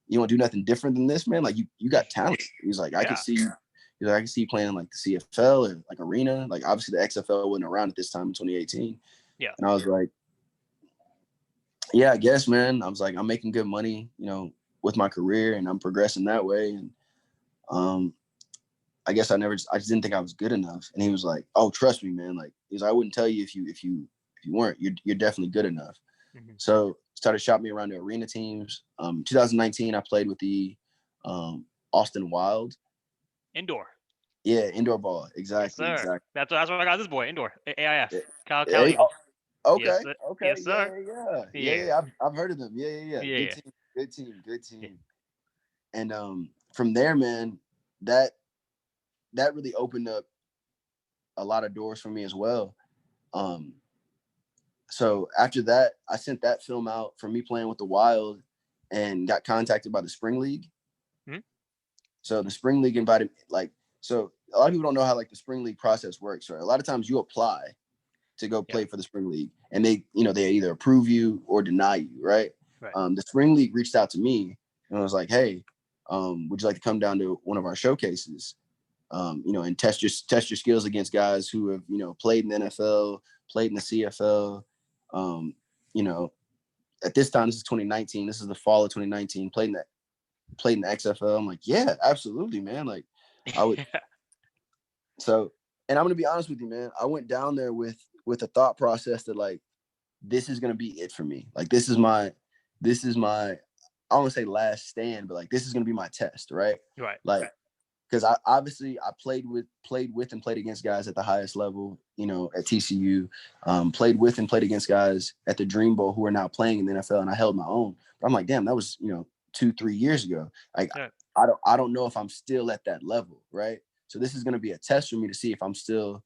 to do nothing different than this, man. Like, you got talent." He's like, "I can see." He's like, "I can see you playing in like the CFL or like arena. Like, obviously the XFL wasn't around at this time in 2018." Yeah. And I was like, "Yeah, I guess, man." I was like, "I'm making good money, you know, with my career, and I'm progressing that way." And I guess I just didn't think I was good enough. And he was like, "Oh, trust me, man. Like, he's like, I wouldn't tell you if you weren't. You're definitely good enough." So started shopping me around the arena teams. 2019, I played with the Austin Wild. Indoor. Yeah, indoor ball. Yes, Exactly. sir. Exactly. That's what I got this boy. Indoor. AIF. Cal Yeah, Eagle. okay. Yes, sir. Okay. Yes, Yeah. sir. Yeah. Yeah. Yeah. Yeah. I've heard of them. Yeah. Yeah. Yeah. Good Yeah. team. Good team. Good Yeah. team. And from there, man, that really opened up a lot of doors for me as well. So after that, I sent that film out for me playing with the Wild and got contacted by the Spring League. So the Spring League invited, like, so a lot of people don't know how like the Spring League process works, right? A lot of times you apply to go play for the Spring League, and they either approve you or deny you, right? The Spring League reached out to me and was like, "Hey, would you like to come down to one of our showcases, and test your skills against guys who have, played in the NFL, played in the CFL, you know, at this time, this is 2019, this is the fall of 2019, played in the XFL." I'm like, "Yeah, absolutely, man." Like, I would. So, and I'm gonna be honest with you, man. I went down there with a thought process that like, this is gonna be it for me. Like, this is my, I don't want to say last stand, but like, this is gonna be my test, right? Right. Like, because I obviously I played with and played against guys at the highest level, at TCU, played with and played against guys at the Dream Bowl who are now playing in the NFL, and I held my own. But I'm like, damn, that was 2-3 years ago. Like, I don't know if I'm still at that level, right? So this is going to be a test for me to see if I'm still,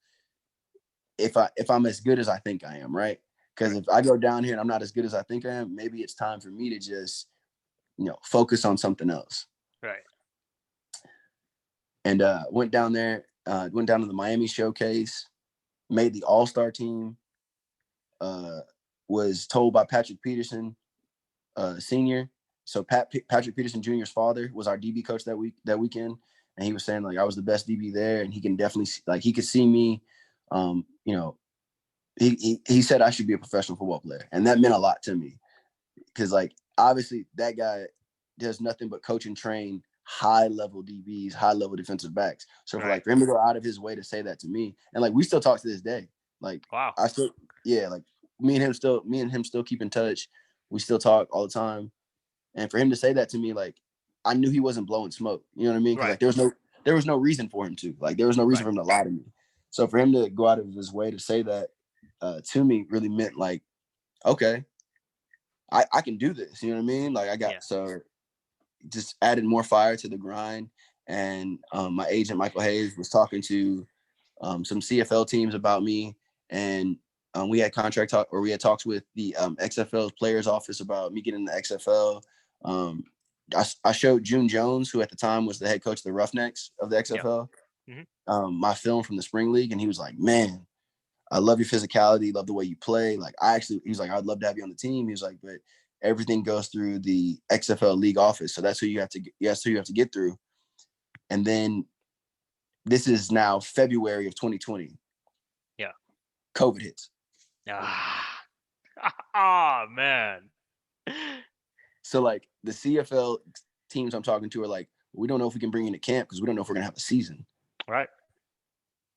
if I'm as good as I think I am, right? Because if I go down here and I'm not as good as I think I am, maybe it's time for me to just, focus on something else. Right. And went down there, went down to the Miami showcase, made the All-Star team, was told by Patrick Peterson, senior. So Patrick Peterson Jr.'s father was our DB coach that weekend. And he was saying like I was the best DB there, and he can definitely he could see me. He said I should be a professional football player, and that meant a lot to me because like obviously that guy does nothing but coach and train high level DBs, high level defensive backs. So for him to go out of his way to say that to me, and like we still talk to this day. Like, wow, like me and him still keep in touch. We still talk all the time. And for him to say that to me, like, I knew he wasn't blowing smoke. You know what I mean? Because like there was no reason for him to. Like, there was no reason for him to lie to me. So for him to go out of his way to say that to me really meant like, okay, I can do this. You know what I mean? Like so just added more fire to the grind. And my agent, Michael Hayes, was talking to some CFL teams about me. And we had we had talks with the XFL players office about me getting the XFL. I showed June Jones, who at the time was the head coach of the Roughnecks of the XFL, my film from the spring league. And he was like, man, I love your physicality, love the way you play. Like he's like, I'd love to have you on the team. He was like, but everything goes through the XFL league office. So that's who you have to get through. And then this is now February of 2020. Yeah. COVID hits. Oh, man. So like the CFL teams I'm talking to are like, we don't know if we can bring you into camp because we don't know if we're going to have a season. Right.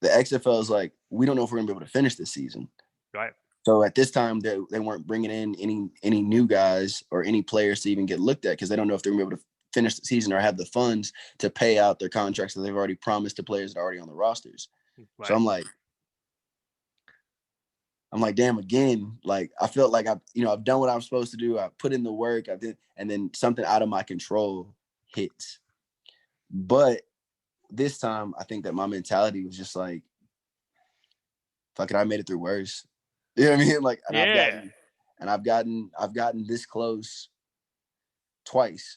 The XFL is like, we don't know if we're going to be able to finish this season. Right. So at this time, they weren't bringing in any new guys or any players to even get looked at because they don't know if they're going to be able to finish the season or have the funds to pay out their contracts that they've already promised to players that are already on the rosters. Right. So I'm like, damn, again, like I felt like I've done what I'm supposed to do. I put in the work, and then something out of my control hits. But this time, I think that my mentality was just like, fuck it, I made it through worse. You know what I mean? Like, and I've gotten this close twice.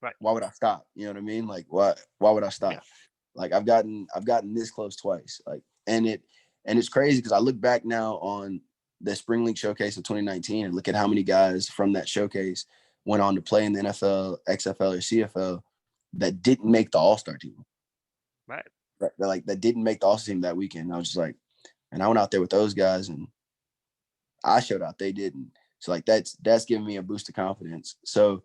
Right. Why would I stop? You know what I mean? Like, why would I stop? Yeah. Like, I've gotten this close twice. Like, and it's crazy because I look back now on the Spring League Showcase of 2019 and look at how many guys from that showcase went on to play in the NFL, XFL, or CFL that didn't make the All-Star team. Right. That didn't make the All-Star team that weekend. I was just like, and I went out there with those guys and I showed out, they didn't. So like that's giving me a boost of confidence. So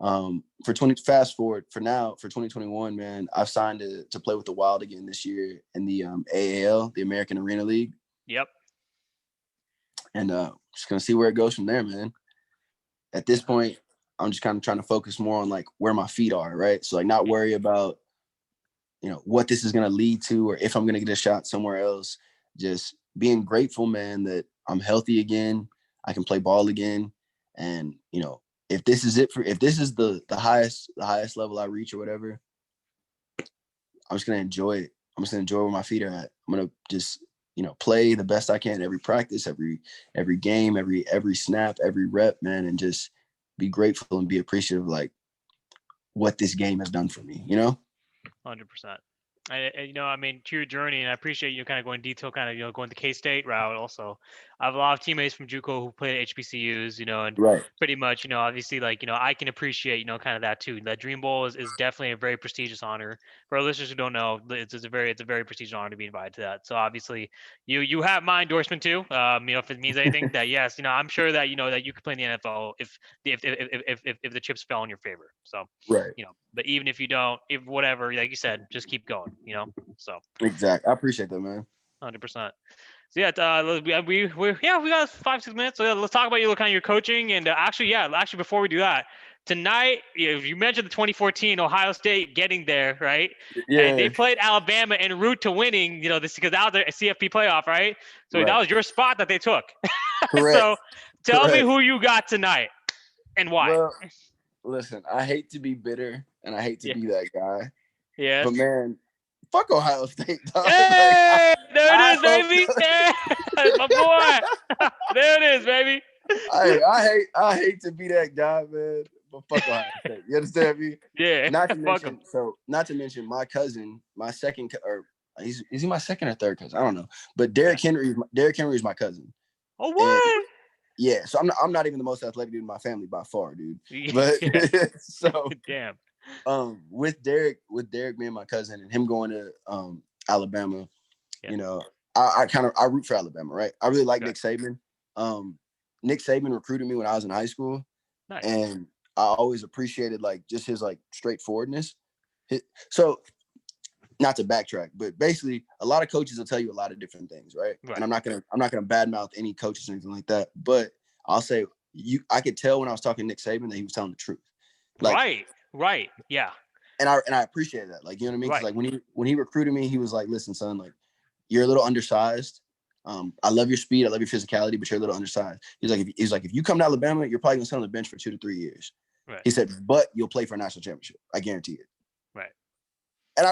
fast forward for 2021, man, I've signed to play with the Wild again this year in the AAL, the American Arena League. Yep. And just gonna see where it goes from there, man. At this point, I'm just kind of trying to focus more on like where my feet are, right? So like not worry about, what this is gonna lead to or if I'm gonna get a shot somewhere else. Just being grateful, man, that I'm healthy again. I can play ball again. And, if this is the highest level I reach or whatever, I'm just going to enjoy it. I'm just going to enjoy where my feet are at. I'm going to just, play the best I can every practice, every game, every snap, every rep, man, and just be grateful and be appreciative of like what this game has done for me, 100%. I mean, to your journey, and I appreciate you kind of going detail, kind of, going the K-State route also. I have a lot of teammates from JUCO who played at HBCUs, and right. Pretty much, obviously, like, I can appreciate, kind of that too. That Dream Bowl is definitely a very prestigious honor. For our listeners who don't know, it's a very prestigious honor to be invited to that. So obviously, you have my endorsement too. If it means anything, that yes, I'm sure that that you could play in the NFL if the chips fell in your favor. So right. But even if you don't, if whatever, like you said, just keep going. So exactly. I appreciate that, man. 100%. So yeah, we got 5-6 minutes. So yeah, let's talk about kind of your coaching and actually before we do that, tonight you mentioned the 2014 Ohio State getting there, right? Yeah. And they played Alabama en route to winning. This because that was a CFP playoff, right? So That was your spot that they took. Correct. So tell me who you got tonight and why. Well, listen, I hate to be bitter and I hate to be that guy. Yes. But man, fuck Ohio State, dog. Hey, there it is, baby. Yeah, my boy. There it is, baby. I hate to be that guy, man. But fuck Ohio State. You understand me? Yeah. Not to mention my cousin, my second, or is he my second or third cousin? I don't know. But Derrick Henry is my cousin. Oh, what? And yeah, so I'm not even the most athletic dude in my family by far, dude. But so damn. With Derrick, me and my cousin, and him going to Alabama, I root for Alabama, right? I really like Nick Saban. Nick Saban recruited me when I was in high school, nice. And I always appreciated like just his like straightforwardness. So, not to backtrack, but basically, a lot of coaches will tell you a lot of different things, right? And I'm not gonna badmouth any coaches or anything like that, but I'll say I could tell when I was talking to Nick Saban that he was telling the truth. Like, right, yeah. And I appreciate that, like, you know what I mean? Because like when he recruited me, he was like, "Listen, son, like you're a little undersized. I love your speed. I love your physicality, but you're a little undersized. He's like, if you come to Alabama, you're probably gonna sit on the bench for 2 to 3 years. Right. He said, but you'll play for a national championship. I guarantee it. Right. And I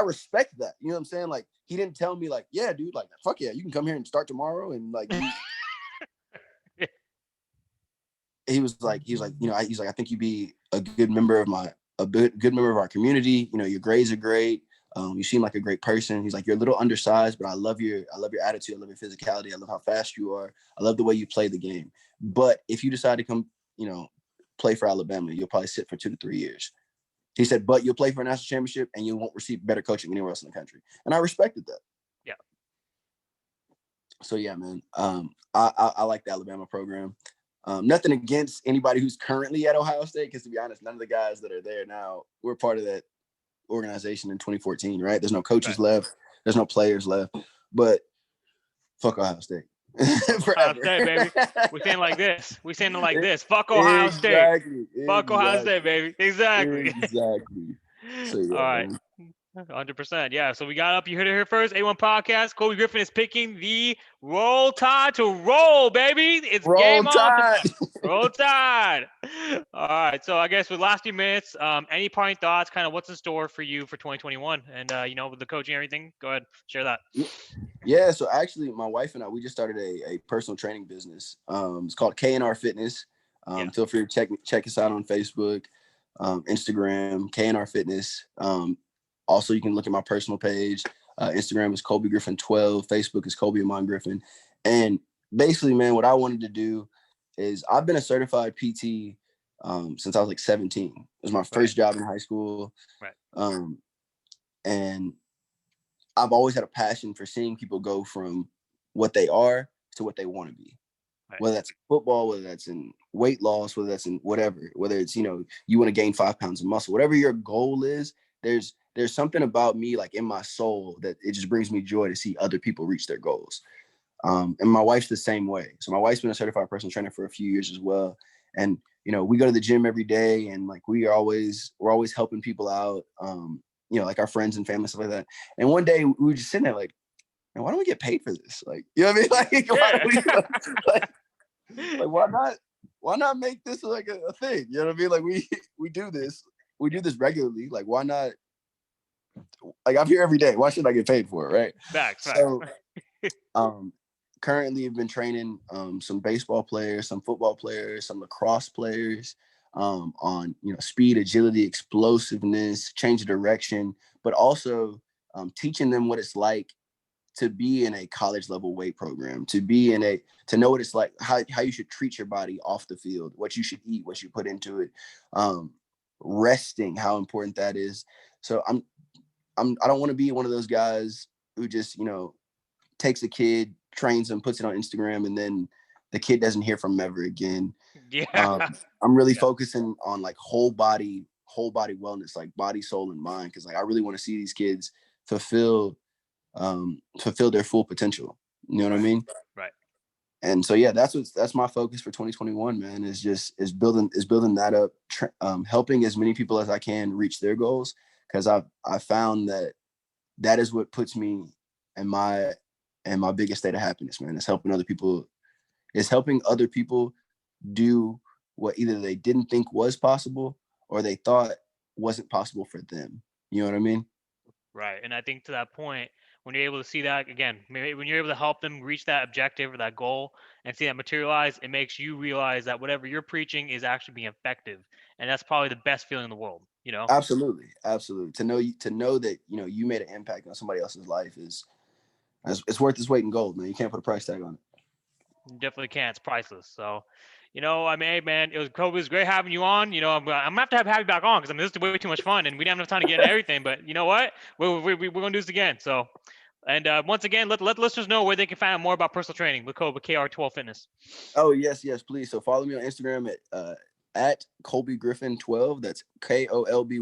respect that. You know what I'm saying? Like, he didn't tell me like, yeah, dude, like, fuck yeah, you can come here and start tomorrow. And like, he was like, you know, he's like, I think you'd be a good member of good member of our community. You know, your grades are great. You seem like a great person. He's like, you're a little undersized, but I love your attitude. I love your physicality. I love how fast you are. I love the way you play the game. But if you decide to come, you know, play for Alabama, you'll probably sit for 2 to 3 years. He said, but you'll play for a national championship and you won't receive better coaching anywhere else in the country. And I respected that. Yeah. So yeah, man. I like the Alabama program. Nothing against anybody who's currently at Ohio State, because to be honest, none of the guys that are there now were part of that organization in 2014, right? There's no coaches left. There's no players left. But fuck Ohio State. Ohio State, baby. We saying like this. We saying it like this. Fuck Ohio State. Fuck Ohio State, baby. Exactly. Exactly. So yeah, all right. man. 100%. Yeah. So we got up. You heard it here first. A1 Podcast. Colby Griffin is picking the Roll Tide to roll, baby. It's Roll game Tide. on. Roll Tide. All right. So I guess with last few minutes, any parting thoughts? Kind of what's in store for you for 2021? And you know, with the coaching and everything, go ahead, share that. Yeah. So actually, my wife and I, we just started a personal training business. It's called K&R Fitness. Feel free to check us out on Facebook, Instagram, K&R Fitness. Also, you can look at my personal page. Instagram is Kolby Griffin 12. Facebook is Kolby Amon Griffin. And basically, man, what I wanted to do is I've been a certified PT since I was like 17. It was my first job in high school. Right. And I've always had a passion for seeing people go from what they are to what they want to be. Right. Whether that's football, whether that's in weight loss, whether that's in whatever, whether it's, you know, you want to gain 5 pounds of muscle, whatever your goal is, there's something about me, like in my soul, that it just brings me joy to see other people reach their goals. And my wife's the same way. So my wife's been a certified personal trainer for a few years as well. And, you know, we go to the gym every day, and like we're always helping people out, you know, like our friends and family, stuff like that. And one day we were just sitting there like, man, why don't we get paid for this? Like, you know what I mean? Like, why not make this like a thing? You know what I mean? Like we do this regularly. Like, why not? Like, I'm here every day. Why should I get paid for it? Right. Facts. So, currently I've been training some baseball players, some football players, some lacrosse players on, you know, speed, agility, explosiveness, change of direction, but also teaching them what it's like to be in a college level weight program, to know what it's like, how you should treat your body off the field, what you should eat, what you put into it, resting, how important that is. So I don't want to be one of those guys who just, you know, takes a kid, trains him, puts it on Instagram, and then the kid doesn't hear from him ever again. Yeah. I'm really focusing on like whole body wellness, like body, soul, and mind. Because like I really want to see these kids fulfill their full potential. You know what I mean? Right. And so yeah, that's my focus for 2021, man. Is building that up, helping as many people as I can reach their goals. Because I found that is what puts me in my biggest state of happiness, man. It's helping other people. It's helping other people do what either they didn't think was possible or they thought wasn't possible for them. You know what I mean? Right. And I think to that point, when you're able to see that again, maybe when you're able to help them reach that objective or that goal and see that materialize, it makes you realize that whatever you're preaching is actually being effective. And that's probably the best feeling in the world, you know? Absolutely. To know that, you know, you made an impact on somebody else's life is it's worth its weight in gold, man. You can't put a price tag on it. You definitely can't. It's priceless. So, you know, I mean, hey, man, Kobe, it was great having you on. You know, I'm gonna have you back on because I mean, this is way too much fun, and we didn't have enough time to get into everything. But you know what? We're gonna do this again. So, and once again, let listeners know where they can find out more about personal training with Kobe KR12 Fitness. Oh yes, please. So follow me on Instagram at Kolby Griffin 12. That's KOLBY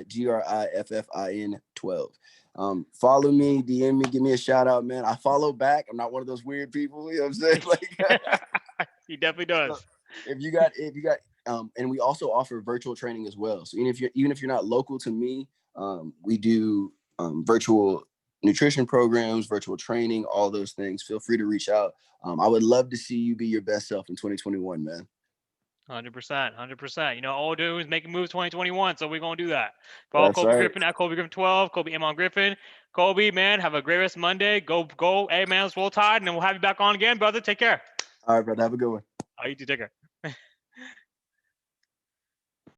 GRIFFIN 12. Follow me, DM me, give me a shout out, man. I follow back. I'm not one of those weird people, you know what I'm saying? Like he definitely does. So if you got and we also offer virtual training as well. So even if you're not local to me, we do virtual nutrition programs, virtual training, all those things, feel free to reach out. I would love to see you be your best self in 2021, man. 100%, 100%. You know, all we're doing is making moves 2021, so we're gonna do that. Follow That's Colby right. Griffin at Colby Griffin 12, Colby M on Griffin. Colby, man, have a great rest of Monday. Go. Hey, man, let's roll tide, and then we'll have you back on again, brother. Take care. All right, brother. Have a good one. You too. Take care.